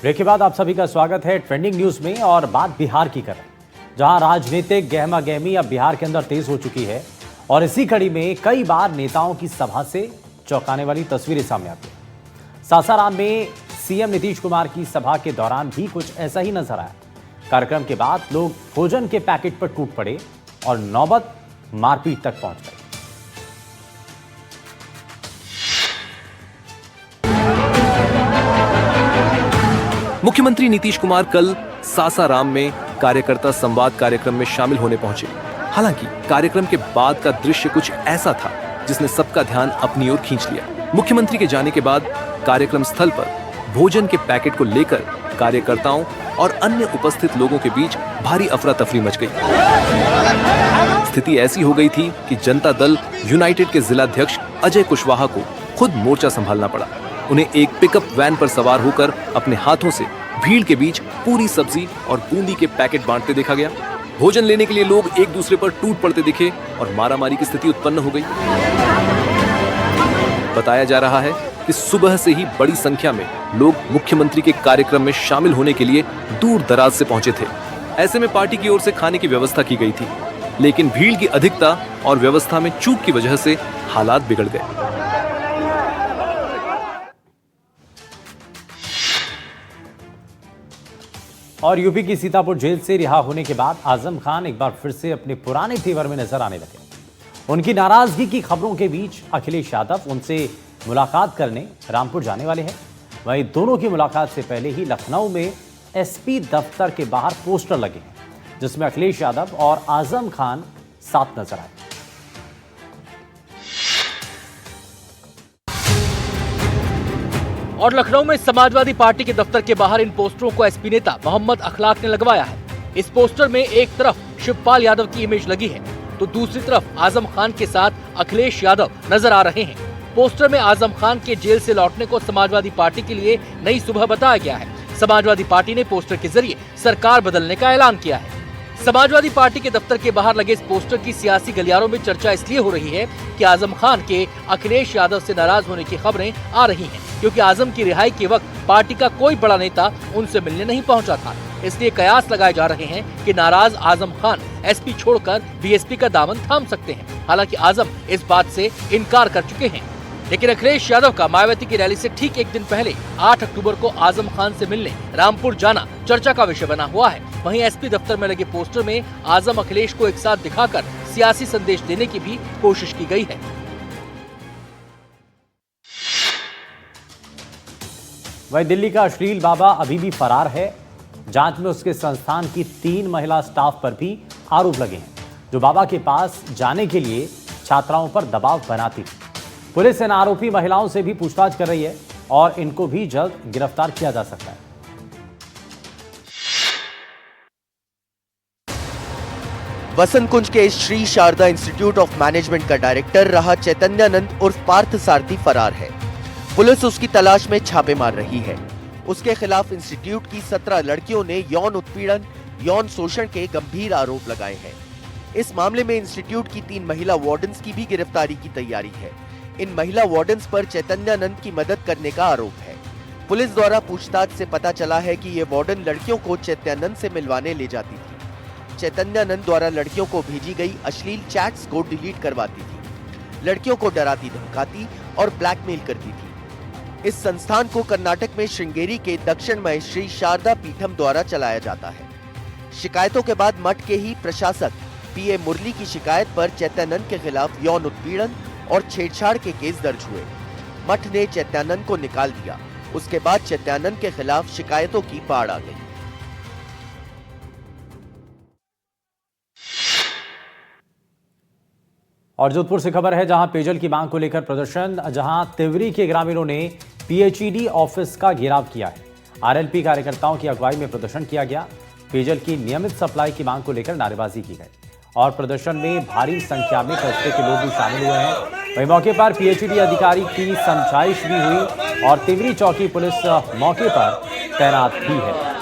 Break के बाद आप सभी का स्वागत है ट्रेंडिंग न्यूज में। और बात बिहार की करें, जहां राजनीतिक गहमा गहमी अब बिहार के अंदर तेज हो चुकी है। और इसी कड़ी में कई बार नेताओं की सभा से चौंकाने वाली तस्वीरें सामने आती हैं। सासाराम में सीएम नीतीश कुमार की सभा के दौरान भी कुछ ऐसा ही नजर आया। कार्यक्रम के बाद लोग भोजन के पैकेट पर टूट पड़े और नौबत मारपीट तक पहुंच गई। मुख्यमंत्री नीतीश कुमार कल सासाराम में कार्यकर्ता संवाद कार्यक्रम में शामिल होने पहुंचे। हालांकि कार्यक्रम के बाद का दृश्य कुछ ऐसा था जिसने सबका ध्यान अपनी ओर खींच लिया। मुख्यमंत्री के जाने के बाद कार्यक्रम स्थल पर भोजन के पैकेट को लेकर कार्यकर्ताओं और अन्य उपस्थित लोगों के बीच भारी अफरा तफरी मच गई। स्थिति ऐसी हो गई थी कि जनता दल यूनाइटेड के जिलाध्यक्ष अजय कुशवाहा को खुद मोर्चा संभालना पड़ा। उन्हें एक पिकअप वैन पर सवार होकर अपने हाथों से भीड़ के बीच पूरी सब्जी और बूंदी के पैकेट बांटते देखा गया। भोजन लेने के लिए लोग एक दूसरे पर टूट पड़ते दिखे और मारामारी की स्थिति उत्पन्न हो गई। बताया जा रहा है कि सुबह से ही बड़ी संख्या में लोग मुख्यमंत्री के कार्यक्रम में शामिल होने के लिए दूर दराज से पहुंचे थे। ऐसे में पार्टी की ओर से खाने की व्यवस्था की गई थी, लेकिन भीड़ की अधिकता और व्यवस्था में चूक की वजह से हालात बिगड़ गए। और यूपी की सीतापुर जेल से रिहा होने के बाद आजम खान एक बार फिर से अपने पुराने तेवर में नजर आने लगे। उनकी नाराजगी की खबरों के बीच अखिलेश यादव उनसे मुलाकात करने रामपुर जाने वाले हैं। वहीं दोनों की मुलाकात से पहले ही लखनऊ में एसपी दफ्तर के बाहर पोस्टर लगे हैं, जिसमें अखिलेश यादव और आजम खान साथ नजर आए। और लखनऊ में समाजवादी पार्टी के दफ्तर के बाहर इन पोस्टरों को एसपी नेता मोहम्मद अखलाक ने लगवाया है। इस पोस्टर में एक तरफ शिवपाल यादव की इमेज लगी है तो दूसरी तरफ आजम खान के साथ अखिलेश यादव नजर आ रहे हैं। पोस्टर में आजम खान के जेल से लौटने को समाजवादी पार्टी के लिए नई सुबह बताया गया है। समाजवादी पार्टी ने पोस्टर के जरिए सरकार बदलने का ऐलान किया है। समाजवादी पार्टी के दफ्तर के बाहर लगे इस पोस्टर की सियासी गलियारों में चर्चा इसलिए हो रही है कि आजम खान के अखिलेश यादव से नाराज होने की खबरें आ रही हैं, क्योंकि आजम की रिहाई के वक्त पार्टी का कोई बड़ा नेता उनसे मिलने नहीं पहुंचा था। इसलिए कयास लगाए जा रहे हैं कि नाराज आजम खान एसपी छोड़कर बीएसपी का दामन थाम सकते हैं। हालांकि आजम इस बात से इनकार कर चुके हैं। लेकिन अखिलेश यादव का मायावती की रैली से ठीक एक दिन पहले 8 अक्टूबर को आजम खान से मिलने रामपुर जाना चर्चा का विषय बना हुआ है। वहीं एसपी दफ्तर में लगे पोस्टर में आजम अखिलेश को एक साथ दिखाकर सियासी संदेश देने की भी कोशिश की गई है। वहीं दिल्ली का अश्लील बाबा अभी भी फरार है। जांच में उसके संस्थान की 3 महिला स्टाफ पर भी आरोप लगे हैं, जो बाबा के पास जाने के लिए छात्राओं पर दबाव बनाती थी। पुलिस इन आरोपी महिलाओं से भी पूछताछ कर रही है और इनको भी जल्द गिरफ्तार किया जा सकता है। वसंत कुंज के Shri Sharda institute of management का डायरेक्टर रहा चैतन्यानंद उर्फ पार्थ सारथी फरार है। पुलिस उसकी तलाश में छापे मार रही है। उसके खिलाफ इंस्टीट्यूट की 17 लड़कियों ने यौन उत्पीड़न, यौन शोषण के गंभीर आरोप लगाए हैं। इस मामले में इंस्टीट्यूट की 3 महिला वार्डन्स की भी गिरफ्तारी की तैयारी है। इन महिला वार्डन्स पर चैतन्यानंद की मदद करने का आरोप है। पुलिस द्वारा पूछताछ से पता चला है कि ये वार्डन लड़कियों को चैतन्यानंद से मिलवाने ले जाती थी। चैतन्यानंद द्वारा लड़कियों को भेजी गई अश्लील चैट्स को डिलीट करवाती थी, लड़कियों को डराती धमकाती और ब्लैकमेल करती थी। इस संस्थान को कर्नाटक में श्रृंगेरी के दक्षिणमय श्री शारदा पीठम द्वारा चलाया जाता है। शिकायतों के बाद मठ के ही प्रशासक पीए मुरली की शिकायत पर चैतन्यानंद के खिलाफ यौन उत्पीड़न और छेड़छाड़ के केस दर्ज हुए। मठ ने चैतन्यानंद को निकाल दिया। उसके बाद चैतन्यानंद के खिलाफ शिकायतों की बाढ़ आ गई। और जोधपुर से खबर है, जहां पेयजल की मांग को लेकर प्रदर्शन, जहां तिवरी के ग्रामीणों ने पीएचईडी ऑफिस का घेराव किया है। आरएलपी कार्यकर्ताओं की अगुवाई में प्रदर्शन किया गया। पेयजल की नियमित सप्लाई की मांग को लेकर नारेबाजी की गई और प्रदर्शन में भारी संख्या में कस्बे के लोग भी शामिल हुए हैं। वहीं मौके पर पीएचईडी अधिकारी की समझाइश भी हुई और तिवरी चौकी पुलिस मौके पर तैनात भी है।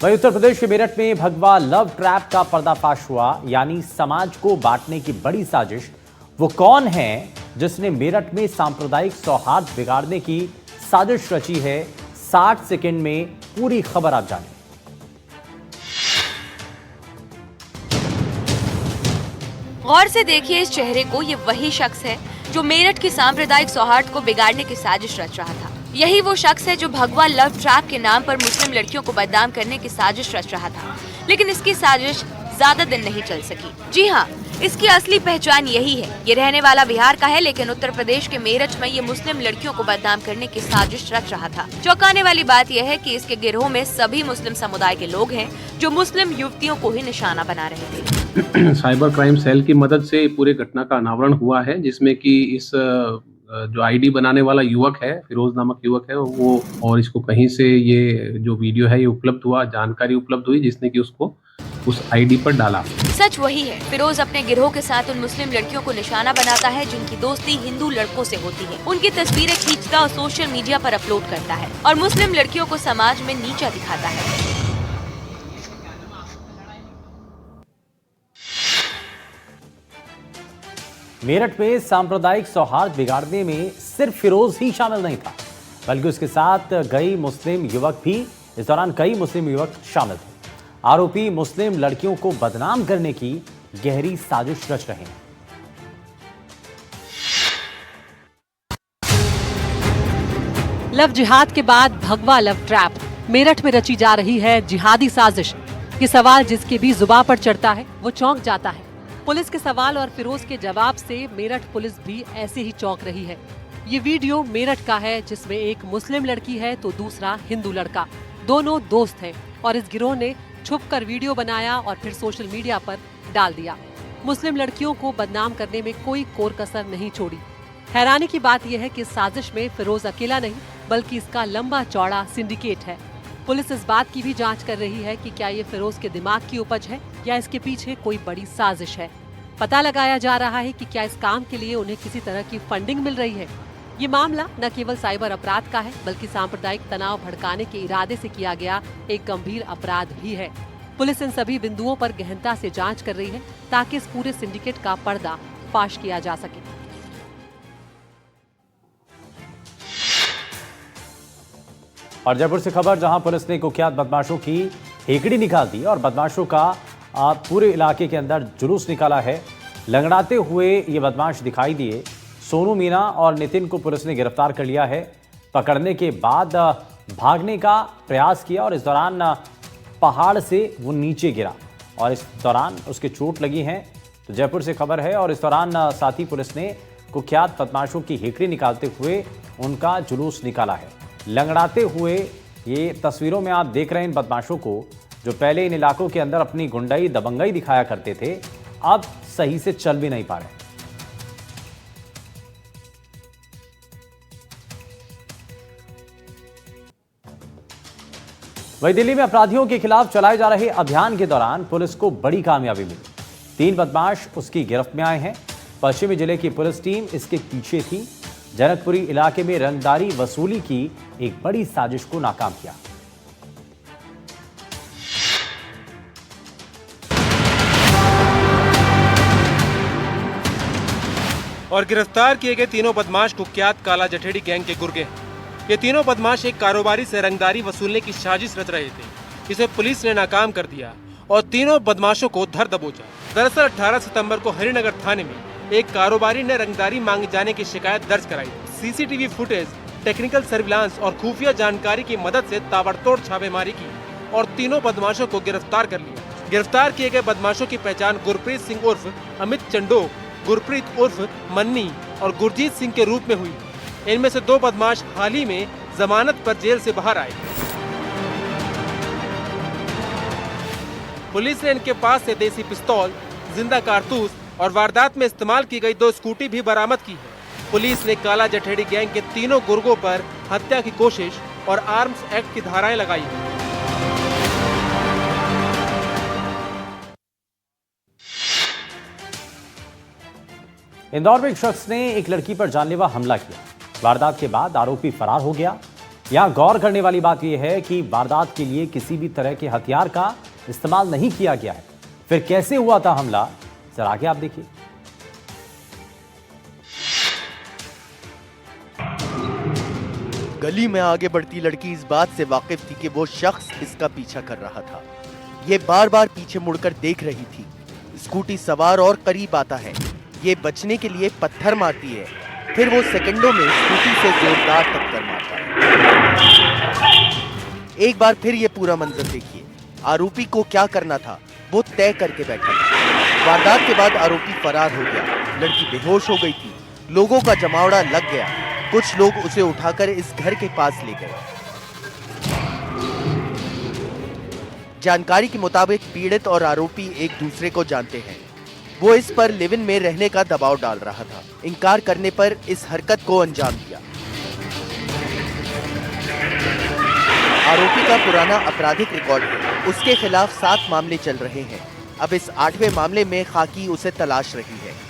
वहीं उत्तर प्रदेश के मेरठ में भगवा लव ट्रैप का पर्दाफाश हुआ, यानी समाज को बांटने की बड़ी साजिश वो कौन है जिसने मेरठ में सांप्रदायिक सौहार्द बिगाड़ने की साजिश रची है? 60 सेकंड में पूरी खबर आप जानें। गौर से देखिए इस चेहरे को। ये वही शख्स है जो मेरठ की सांप्रदायिक सौहार्द को बिगाड़ने की साजिश रच रहा था। यही वो शख्स है जो भगवा लव ट्रैप के नाम पर मुस्लिम लड़कियों को बदनाम करने की साजिश रच रहा था। लेकिन इसकी साजिश ज्यादा दिन नहीं चल सकी। जी हाँ, इसकी असली पहचान यही है। ये रहने वाला बिहार का है, लेकिन उत्तर प्रदेश के मेरठ में ये मुस्लिम लड़कियों को बदनाम करने की साजिश रच रहा था। चौंकाने वाली बात यह है कि इसके गिरोह में सभी मुस्लिम समुदाय के लोग हैं जो मुस्लिम युवतियों को ही निशाना बना रहे थे। साइबर क्राइम सेल की मदद से पूरे घटना का अनावरण हुआ है, जिसमें कि इस जो आईडी बनाने वाला युवक है, फिरोज नामक युवक है वो, और इसको कहीं से ये जो वीडियो है ये उपलब्ध हुआ, जानकारी उपलब्ध हुई, जिसने कि उसको उस आईडी पर डाला। सच वही है, फिरोज अपने गिरोह के साथ उन मुस्लिम लड़कियों को निशाना बनाता है जिनकी दोस्ती हिंदू लड़कों से होती है। उनकी तस्वीरें खींचता और सोशल मीडिया पर अपलोड करता है और मुस्लिम लड़कियों को समाज में नीचा दिखाता है। मेरठ में सांप्रदायिक सौहार्द बिगाड़ने में सिर्फ फिरोज ही शामिल नहीं था, बल्कि उसके साथ कई मुस्लिम युवक भी। इस दौरान कई मुस्लिम युवक शामिल थे। आरोपी मुस्लिम लड़कियों को बदनाम करने की गहरी साजिश रच रहे हैं। लव जिहाद के बाद भगवा लव ट्रैप, मेरठ में रची जा रही है जिहादी साजिश। ये सवाल जिसके भी जुबान पर चढ़ता है वो चौंक जाता है। पुलिस के सवाल और फिरोज के जवाब से मेरठ पुलिस भी ऐसे ही चौंक रही है। ये वीडियो मेरठ का है, जिसमें एक मुस्लिम लड़की है तो दूसरा हिंदू लड़का। दोनों दोस्त हैं और इस गिरोह ने छुपकर वीडियो बनाया और फिर सोशल मीडिया पर डाल दिया। मुस्लिम लड़कियों को बदनाम करने में कोई कोर कसर नहीं छोड़ी। हैरानी की बात यह है कि इस साजिश में फिरोज अकेला नहीं, बल्कि इसका लंबा चौड़ा सिंडिकेट है। पुलिस इस बात की भी जांच कर रही है कि क्या ये फिरोज के दिमाग की उपज है या इसके पीछे कोई बड़ी साजिश है। पता लगाया जा रहा है कि क्या इस काम के लिए उन्हें किसी तरह की फंडिंग मिल रही है। ये मामला न केवल साइबर अपराध का है, बल्कि सांप्रदायिक तनाव भड़काने के इरादे से किया गया एक गंभीर अपराध भी है। पुलिस इन सभी बिंदुओं पर गहनता से जांच कर रही है ताकि इस पूरे सिंडिकेट का पर्दा फाश किया जा सके। और जयपुर से खबर, जहां पुलिस ने कुख्यात बदमाशों की हेकड़ी निकाल दी और बदमाशों का पूरे इलाके के अंदर जुलूस निकाला है। लंगड़ाते हुए ये बदमाश दिखाई दिए। सोनू, मीना और नितिन को पुलिस ने गिरफ्तार कर लिया है। पकड़ने के बाद भागने का प्रयास किया और इस दौरान पहाड़ से वो नीचे गिरा और इस दौरान उसके चोट लगी है। तो जयपुर से खबर है और इस दौरान साथ ही पुलिस ने कुख्यात बदमाशों की हेकड़ी निकालते हुए उनका जुलूस निकाला है। लंगड़ाते हुए ये तस्वीरों में आप देख रहे हैं इन बदमाशों को, जो पहले इन इलाकों के अंदर अपनी गुंडाई दबंगाई दिखाया करते थे, अब सही से चल भी नहीं पा रहे। वहीं दिल्ली में अपराधियों के खिलाफ चलाए जा रहे अभियान के दौरान पुलिस को बड़ी कामयाबी मिली। 3 बदमाश उसकी गिरफ्त में आए हैं। पश्चिमी जिले की पुलिस टीम इसके पीछे थी। जनकपुरी इलाके में रंगदारी वसूली की एक बड़ी साजिश को नाकाम किया। और गिरफ्तार किए गए तीनों बदमाश कुख्यात काला जठेड़ी गैंग के गुर्गे हैं। ये तीनों बदमाश एक कारोबारी से रंगदारी वसूलने की साजिश रच रहे थे। इसे पुलिस ने नाकाम कर दिया और तीनों बदमाशों को धर दबोचा। दरअसल 18 सितंबर को हरिनगर थाने में एक कारोबारी ने रंगदारी मांगे जाने की शिकायत दर्ज कराई। सीसीटीवी फुटेज, टेक्निकल सर्विलांस और खुफिया जानकारी की मदद से ताबड़तोड़ छापेमारी की और तीनों बदमाशों को गिरफ्तार कर लिया। गिरफ्तार किए गए बदमाशों की पहचान गुरप्रीत सिंह उर्फ अमित चंडोक, गुरप्रीत उर्फ मन्नी और गुरजीत सिंह के रूप में हुई। इनमें से 2 बदमाश हाल ही में जमानत पर जेल से बाहर आए। पुलिस ने इनके पास से देसी पिस्तौल, जिंदा कारतूस और वारदात में इस्तेमाल की गई 2 स्कूटी भी बरामद की है। पुलिस ने काला जठेड़ी गैंग के तीनों गुर्गों पर हत्या की कोशिश और आर्म्स एक्ट की धाराएं लगाई हैं। इंदौर में एक शख्स ने एक लड़की पर जानलेवा हमला किया। वारदात के बाद आरोपी फरार हो गया। यहां गौर करने वाली बात यह है कि वारदात के लिए किसी भी तरह के हथियार का इस्तेमाल नहीं किया गया है। फिर कैसे हुआ था हमला, जरा आगे आप देखिए। गली में आगे बढ़ती लड़की इस बात से वाकिफ थी कि वो शख्स इसका पीछा कर रहा था। ये बार बार पीछे मुड़कर देख रही थी। स्कूटी सवार और करीब आता है। ये बचने के लिए पत्थर मारती है, फिर वो सेकंडों में स्कूटी से जोरदार टक्कर मारता है। एक बार फिर ये पूरा मंजर देखिए। आरोपी को क्या करना था वो तय करके बैठा था। वारदात के बाद आरोपी फरार हो गया। लड़की बेहोश हो गई थी। लोगों का जमावड़ा लग गया। कुछ लोग उसे उठाकर इस घर के पास ले गए। जानकारी के मुताबिक पीड़ित और आरोपी एक दूसरे को जानते हैं। वो इस पर लिव इन में रहने का दबाव डाल रहा था। इनकार करने पर इस हरकत को अंजाम दिया। आरोपी का पुराना आपराधिक रिकॉर्ड है। उसके खिलाफ 7 मामले चल रहे हैं। अब इस 8वें मामले में खाकी उसे तलाश रही है।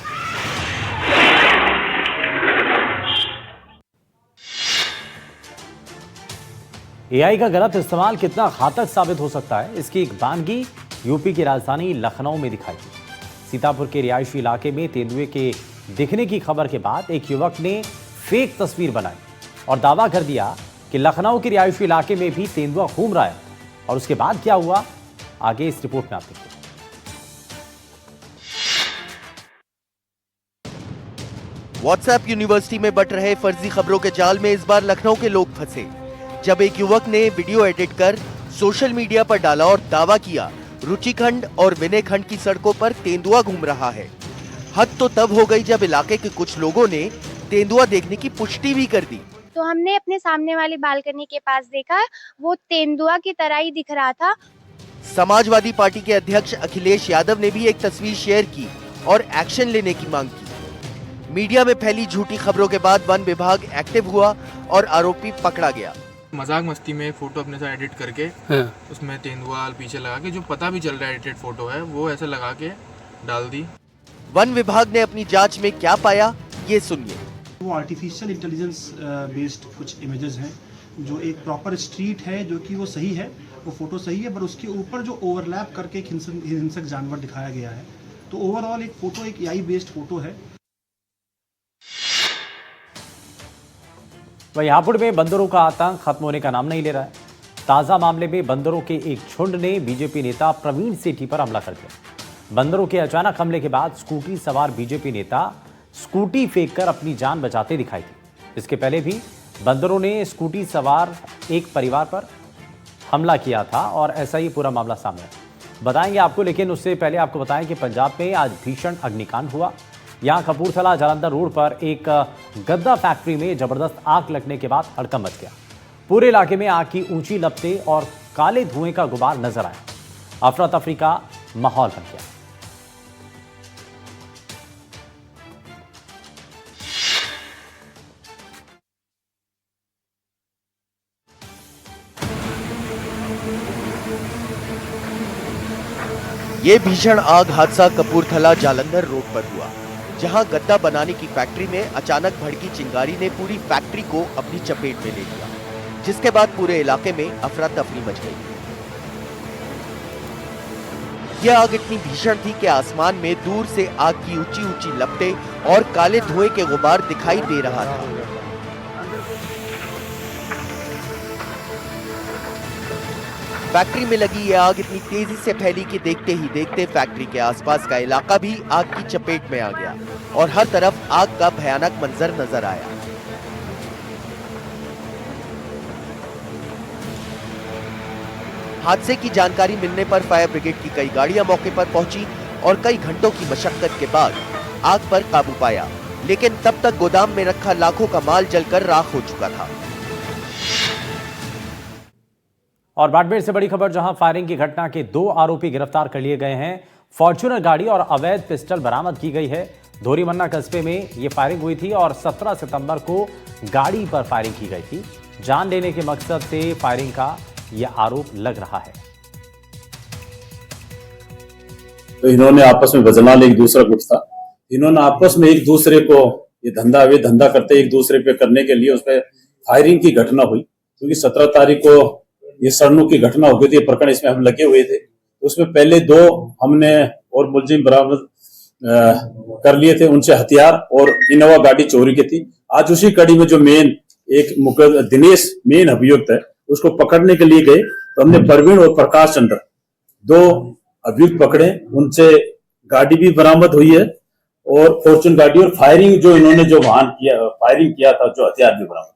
एआई का गलत इस्तेमाल कितना घातक साबित हो सकता है, इसकी एक बानगी यूपी की राजधानी लखनऊ में दिखाई। सीतापुर के रिहायशी इलाके में तेंदुए के दिखने की खबर के बाद एक युवक ने फेक तस्वीर बनाई और दावा कर दिया कि लखनऊ के रिहायशी इलाके में भी तेंदुआ घूम रहा है। और उसके बाद क्या हुआ, आगे इस रिपोर्ट में आप देखिए। व्हाट्सएप यूनिवर्सिटी में बट रहे फर्जी खबरों के जाल में इस बार लखनऊ के लोग फंसे, जब एक युवक ने वीडियो एडिट कर सोशल मीडिया पर डाला और दावा किया रुचिखंड और विनयखंड की सड़कों पर तेंदुआ घूम रहा है। हद तो तब हो गई जब इलाके के कुछ लोगों ने तेंदुआ देखने की पुष्टि भी कर दी। तो हमने अपने सामने वाली बालकनी के पास देखा, वो तेंदुआ की तरह ही दिख रहा था। समाजवादी पार्टी के अध्यक्ष अखिलेश यादव ने भी एक तस्वीर शेयर की और एक्शन लेने की मांग की। मीडिया में फैली झूठी खबरों के बाद वन विभाग एक्टिव हुआ और आरोपी पकड़ा गया। मजाक मस्ती में फोटो अपने साथ एडिट करके उसमें तेंदुआ पीछे लगा के, जो पता भी चल रहा है एडिटेड फोटो है, वो ऐसे लगा के डाल दी। वन विभाग ने अपनी जांच में क्या पाया, ये सुनिए। वो आर्टिफिशियल इंटेलिजेंस बेस्ड कुछ इमेजेस हैं, जो एक प्रॉपर स्ट्रीट है जो कि वो सही है, वो फोटो सही है, पर उसके ऊपर जो ओवरलैप करके एक हिंसक जानवर दिखाया गया है। तो ओवरऑल एक फोटो एक एआई बेस्ड फोटो है। वहीं हापुड़ में बंदरों का आतंक खत्म होने का नाम नहीं ले रहा है। ताजा मामले में बंदरों के एक झुंड ने बीजेपी नेता प्रवीण सेठी पर हमला कर दिया। बंदरों के अचानक हमले के बाद स्कूटी सवार बीजेपी नेता स्कूटी फेंककर अपनी जान बचाते दिखाई दी। इसके पहले भी बंदरों ने स्कूटी सवार एक परिवार पर हमला किया था और ऐसा ही पूरा मामला सामने आया। बताएंगे आपको, लेकिन उससे पहले आपको बताएं कि पंजाब में आज भीषण अग्निकांड हुआ। यहां कपूरथला जालंधर रोड पर एक गद्दा फैक्ट्री में जबरदस्त आग लगने के बाद हड़कंप मच गया। पूरे इलाके में आग की ऊंची लपटें और काले धुएं का गुबार नजर आया। अफरा तफरी का माहौल बन गया। ये भीषण आग हादसा कपूरथला जालंधर रोड पर हुआ, जहां गद्दा बनाने की फैक्ट्री में अचानक भड़की चिंगारी ने पूरी फैक्ट्री को अपनी चपेट में ले लिया, जिसके बाद पूरे इलाके में अफरा तफरी मच गई। यह आग इतनी भीषण थी कि आसमान में दूर से आग की ऊंची ऊंची लपटें और काले धुएं के गुबार दिखाई दे रहा था। फैक्ट्री में लगी यह आग इतनी तेजी से फैली कि देखते ही देखते फैक्ट्री के आसपास का इलाका भी आग की चपेट में आ गया और हर तरफ आग का भयानक मंजर नजर आया। हादसे की जानकारी मिलने पर फायर ब्रिगेड की कई गाड़ियां मौके पर पहुंची और कई घंटों की मशक्कत के बाद आग पर काबू पाया, लेकिन तब तक गोदाम में रखा लाखों का माल जलकर राख हो चुका था। और बाड़मेर से बड़ी खबर, जहां फायरिंग की घटना के 2 आरोपी गिरफ्तार कर लिए गए हैं। फॉर्च्यूनर गाड़ी और अवैध पिस्टल बरामद की गई है। धोरीमन्ना कस्बे में यह फायरिंग हुई थी और 17 सितंबर को गाड़ी पर फायरिंग की गई थी। जान लेने के मकसद से फायरिंग का यह आरोप लग रहा है। तो इन्होंने आपस में बदनाम, एक दूसरा गुट था, इन्होंने आपस में एक दूसरे को ये धंधा करते एक दूसरे पे करने के लिए उस पर फायरिंग की घटना हुई। क्योंकि 17 तारीख को ये सरनू की घटना हो गई थी, प्रकरण इसमें हम लगे हुए थे। उसमें पहले 2 हमने और मुलजिम बरामद कर लिए थे, उनसे हथियार और इनोवा गाड़ी चोरी की थी। आज उसी कड़ी में जो मेन दिनेश मेन अभियुक्त है, उसको पकड़ने के लिए गए तो हमने परवीन और प्रकाश चंद्र 2 अभियुक्त पकड़े। उनसे गाड़ी भी बरामद हुई है और फॉर्चून गाड़ी, और फायरिंग जो इन्होंने जो वाहन किया, फायरिंग किया था, जो हथियार भी बरामद।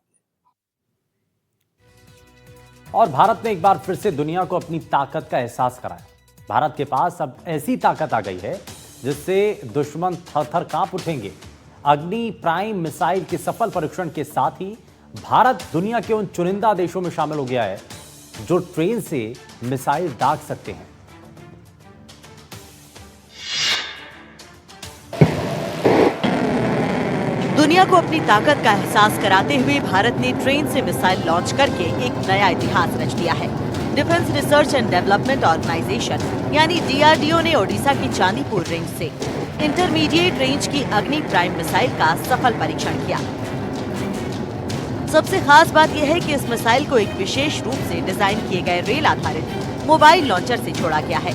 और भारत ने एक बार फिर से दुनिया को अपनी ताकत का एहसास कराया। भारत के पास अब ऐसी ताकत आ गई है जिससे दुश्मन थर-थर कांप उठेंगे। अग्नि प्राइम मिसाइल के सफल परीक्षण के साथ ही भारत दुनिया के उन चुनिंदा देशों में शामिल हो गया है जो ट्रेन से मिसाइल दाग सकते हैं। दुनिया को अपनी ताकत का एहसास कराते हुए भारत ने ट्रेन से मिसाइल लॉन्च करके एक नया इतिहास रच दिया है। Defence research and development organisation यानी DRDO ने ओडिशा की चांदीपुर रेंज से इंटरमीडिएट रेंज की अग्नि प्राइम मिसाइल का सफल परीक्षण किया। सबसे खास बात यह है कि इस मिसाइल को एक विशेष रूप से डिजाइन किए गए रेल आधारित मोबाइल लॉन्चर से छोड़ा गया है।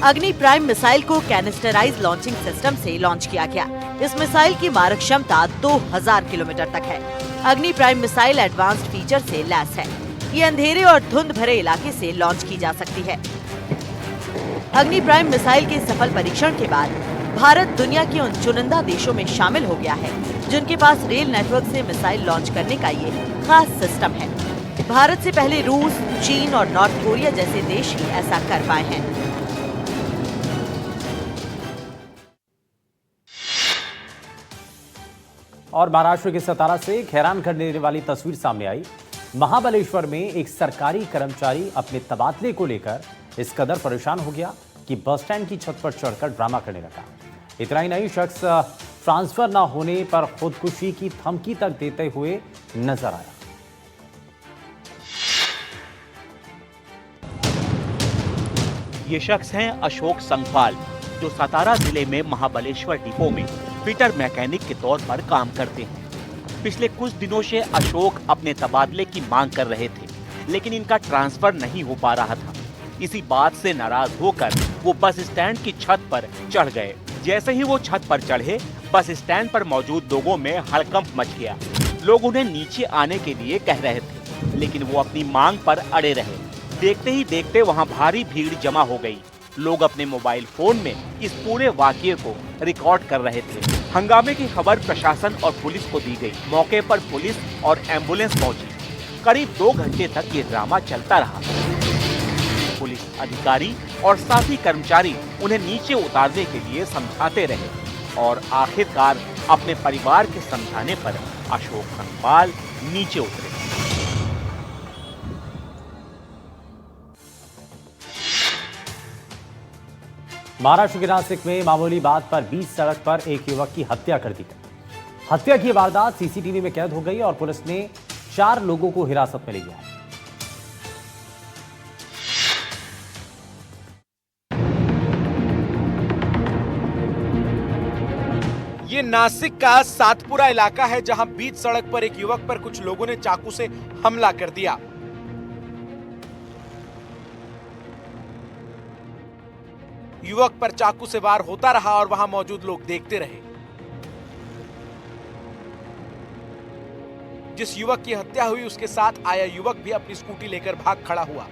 अग्नि प्राइम मिसाइल को कैनिस्टराइज लॉन्चिंग सिस्टम से लॉन्च किया गया। इस मिसाइल की मारक क्षमता 2000 किलोमीटर तक है। अग्नि प्राइम मिसाइल एडवांस्ड फीचर से लैस है। ये अंधेरे और धुंध भरे इलाके से लॉन्च की जा सकती है। अग्नि प्राइम मिसाइल के सफल परीक्षण के बाद भारत दुनिया के उन चुनिंदा देशों में शामिल हो गया है जिनके पास रेल नेटवर्क से मिसाइल लॉन्च करने का ये खास सिस्टम है। भारत से पहले रूस, चीन और नॉर्थ कोरिया जैसे देश ही ऐसा कर पाए हैं। और महाराष्ट्र के सतारा से एक हैरान कर देने वाली तस्वीर सामने आई। महाबलेश्वर में एक सरकारी कर्मचारी अपने तबादले को लेकर इस कदर परेशान हो गया कि बस स्टैंड की छत पर चढ़कर ड्रामा करने लगा। इतना ही नहीं, शख्स ट्रांसफर न होने पर खुदकुशी की धमकी तक देते हुए नजर आया। ये शख्स हैं अशोक संगपाल, जो सतारा जिले में महाबलेश्वर डिपो में फिटर मैकेनिक के तौर पर काम करते हैं। पिछले कुछ दिनों से अशोक अपने तबादले की मांग कर रहे थे, लेकिन इनका ट्रांसफर नहीं हो पा रहा था। इसी बात से नाराज होकर वो बस स्टैंड की छत पर चढ़ गए। जैसे ही वो छत पर चढ़े, बस स्टैंड पर मौजूद लोगों में हड़कंप मच गया। लोग उन्हें नीचे आने के लिए कह रहे थे, लेकिन वो अपनी मांग पर अड़े रहे। देखते ही देखते वहाँ भारी भीड़ जमा हो गई। लोग अपने मोबाइल फोन में इस पूरे वाकये को रिकॉर्ड कर रहे थे। हंगामे की खबर प्रशासन और पुलिस को दी गई। मौके पर पुलिस और एम्बुलेंस पहुंची। करीब 2 घंटे तक ये ड्रामा चलता रहा। पुलिस अधिकारी और साथी कर्मचारी उन्हें नीचे उतारने के लिए समझाते रहे और आखिरकार अपने परिवार के समझाने पर अशोक संगपाल नीचे उतरे। महाराष्ट्र के नासिक में मामूली बात पर बीच सड़क पर एक युवक की हत्या कर दी गई। हत्या की वारदात सीसीटीवी में कैद हो गई और पुलिस ने 4 लोगों को हिरासत में ले लिया है। ये नासिक का सातपुरा इलाका है, जहां बीच सड़क पर एक युवक पर कुछ लोगों ने चाकू से हमला कर दिया। युवक पर चाकू से वार होता रहा और वहां मौजूद लोग देखते रहे। जिस युवक की हत्या हुई उसके साथ आया युवक भी अपनी स्कूटी लेकर भाग खड़ा हुआ।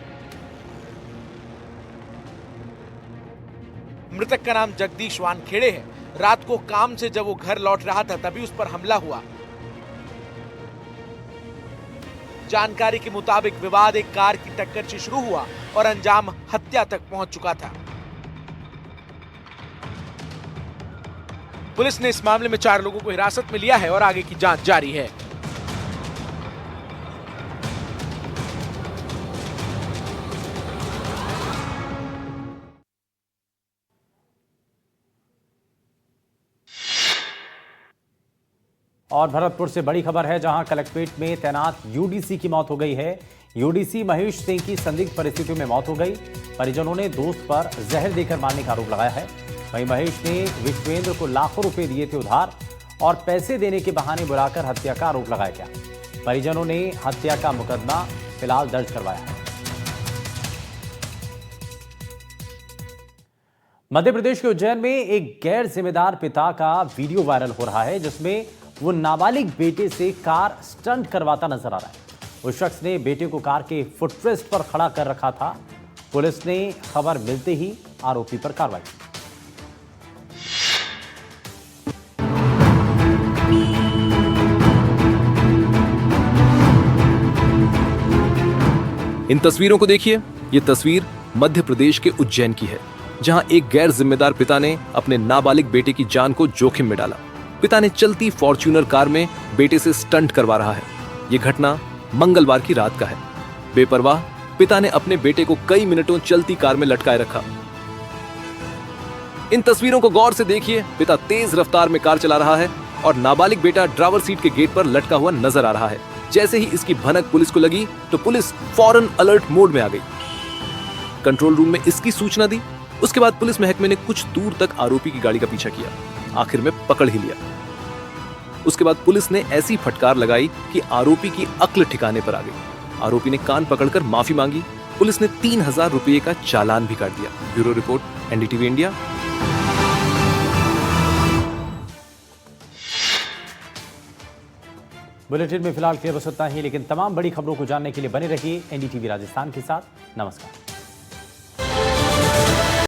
मृतक का नाम जगदीश वानखेड़े है। रात को काम से जब वो घर लौट रहा था तभी उस पर हमला हुआ। जानकारी के मुताबिक विवाद एक कार की टक्कर से शुरू हुआ और अंजाम हत्या तक पहुंच चुका था। पुलिस ने इस मामले में 4 लोगों को हिरासत में लिया है और आगे की जांच जारी है। और भरतपुर से बड़ी खबर है, जहां कलेक्ट्रेट में तैनात यूडीसी की मौत हो गई है। यूडीसी महेश सिंह की संदिग्ध परिस्थितियों में मौत हो गई। परिजनों ने दोस्त पर जहर देकर मारने का आरोप लगाया है। वहीं महेश ने विश्वेंद्र को लाखों रुपए दिए थे उधार और पैसे देने के बहाने बुलाकर हत्या का आरोप लगाया गया। परिजनों ने हत्या का मुकदमा फिलहाल दर्ज करवाया है। मध्य प्रदेश के उज्जैन में एक गैर जिम्मेदार पिता का वीडियो वायरल हो रहा है, जिसमें वो नाबालिग बेटे से कार स्टंट करवाता नजर आ रहा है। उस शख्स ने बेटे को कार के फुटरेस्ट पर खड़ा कर रखा था। पुलिस ने खबर मिलते ही आरोपी पर कार्रवाई की। इन तस्वीरों को देखिए। ये तस्वीर मध्य प्रदेश के उज्जैन की है, जहां एक गैर जिम्मेदार पिता ने अपने नाबालिग बेटे की जान को जोखिम में डाला। पिता ने चलती फॉर्च्यूनर कार में बेटे से स्टंट करवा रहा है। ये घटना मंगलवार की रात का है। बेपरवाह पिता ने अपने बेटे को कई मिनटों चलती कार में लटकाए रखा। इन तस्वीरों को गौर से देखिए। पिता तेज रफ्तार में कार चला रहा है और नाबालिग बेटा ड्राइवर सीट के गेट पर लटका हुआ नजर आ रहा है। जैसे ही इसकी भनक पुलिस को लगी तो पुलिस फौरन अलर्ट मोड में आ गई। कंट्रोल रूम में इसकी सूचना दी। उसके बाद पुलिस महकमे ने कुछ दूर तक आरोपी की गाड़ी का पीछा किया। आखिर में पकड़ ही लिया। उसके बाद पुलिस ने ऐसी फटकार लगाई कि आरोपी की अक्ल ठिकाने पर आ गई। आरोपी ने कान पकड़कर माफी मांगी। पुलिस ने 3000 रुपये का चालान भी काट दिया। Bureau report, NDTV India. Bulletin में फिलहाल के लिए बस उतना ही, लेकिन तमाम बड़ी खबरों को जानने के लिए बने रहिए एनडीटीवी राजस्थान के साथ। नमस्कार।